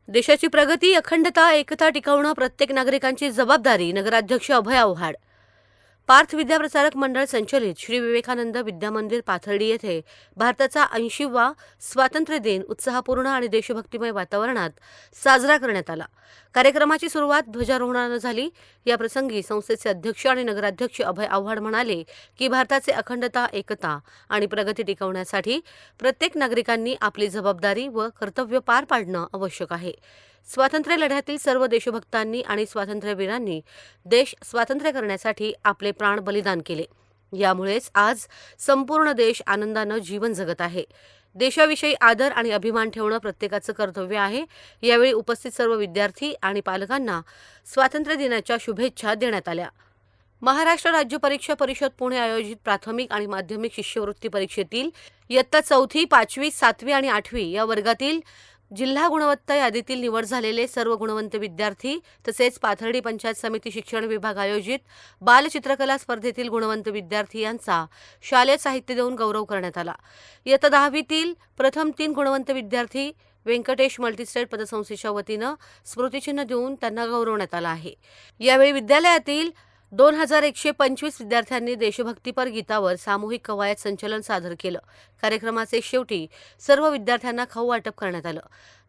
देशाची प्रगती, अखंडता, एकता टिकवणं प्रत्येक नागरिकांची जबाबदारी. नगराध्यक्ष अभय आव्हाड. पार्थ विद्याप्रसारक मंडळ संचलित श्री विवेकानंद विद्यामंदिर पाथर्डी येथे भारताचा 80वा स्वातंत्र्य दिन उत्साहपूर्ण आणि देशभक्तिमय वातावरणात साजरा करण्यात आला. कार्यक्रमाची सुरुवात ध्वजारोहणानं झाली. या प्रसंगी संस्थेचे अध्यक्ष आणि नगराध्यक्ष अभय आव्हाड म्हणाले की भारताचे अखंडता, एकता आणि प्रगती टिकवण्यासाठी प्रत्येक नागरिकांनी आपली जबाबदारी व कर्तव्य पार पाडणं आवश्यक आहे. स्वातंत्र्य लढ्यातील सर्व देशभक्तांनी आणि स्वातंत्र्यवीरांनी देश स्वातंत्र्य करण्यासाठी आपले प्राण बलिदान केले. यामुळेच आज संपूर्ण देश आनंदानं जीवन जगत आहे. देशाविषयी आदर आणि अभिमान ठेवणं प्रत्येकाचं कर्तव्य आहे. यावेळी उपस्थित सर्व विद्यार्थी आणि पालकांना स्वातंत्र्य दिनाच्या शुभेच्छा देण्यात आल्या. महाराष्ट्र राज्य परीक्षा परिषद पुणे आयोजित प्राथमिक आणि माध्यमिक शिष्यवृत्ती परीक्षेतील इयत्ता 4थी, 5वी, 7वी आणि 8वी या वर्गातील जिल्हा गुणवत्ता यादीतील निवड झालेले सर्व गुणवंत विद्यार्थी तसेच पाथर्डी पंचायत समिती शिक्षण विभाग आयोजित बालचित्रकला स्पर्धेतील गुणवंत विद्यार्थी यांचा शालेय साहित्य देऊन गौरव करण्यात आला. इयत्ता 10वीतील प्रथम 3 गुणवंत विद्यार्थी व्यंकटेश मल्टीस्टेट पतसंस्थेच्या वतीनं स्मृतिचिन्ह देऊन त्यांना गौरवण्यात आलं आहे. यावेळी विद्यालयातील 2125 विद्यार्थ्यांनी देशभक्तीपर गीतावर सामूहिक कवायत संचलन सादर केलं. कार्यक्रमाचे शेवटी सर्व विद्यार्थ्यांना खाऊ वाटप करण्यात आलं.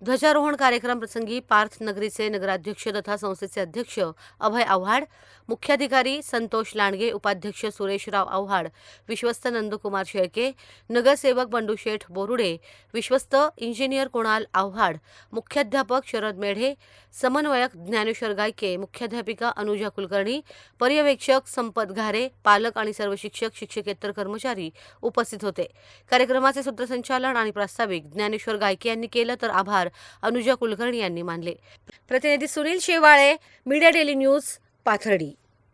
ध्वजारोहण कार्यक्रम प्रसंगी पार्थ नगरीचे नगराध्यक्ष तथा संस्थेचे अध्यक्ष अभय आव्हाड, मुख्याधिकारी संतोष लांडगे, उपाध्यक्ष सुरेशराव आव्हाड, विश्वस्त नंदकुमार शेळके, नगरसेवक बंडूशेठ बोरुडे, विश्वस्त इंजिनियर कुणाल आव्हाड, मुख्याध्यापक शरद मेढे, समन्वयक ज्ञानेश्वर गायके, मुख्याध्यापिका अनुजा कुलकर्णी, पर्यवेक्षक संपत घारे, पालक आणि सर्व शिक्षक, शिक्षकेतर कर्मचारी उपस्थित होते. कार्यक्रमाचे सूत्रसंचालन आणि प्रास्ताविक ज्ञानेश्वर गायके यांनी केलं तर आभार अनुजा कुलकर्णी यांनी मानले. प्रतिनिधी Sunil Shewale, media daily news, Pathardi.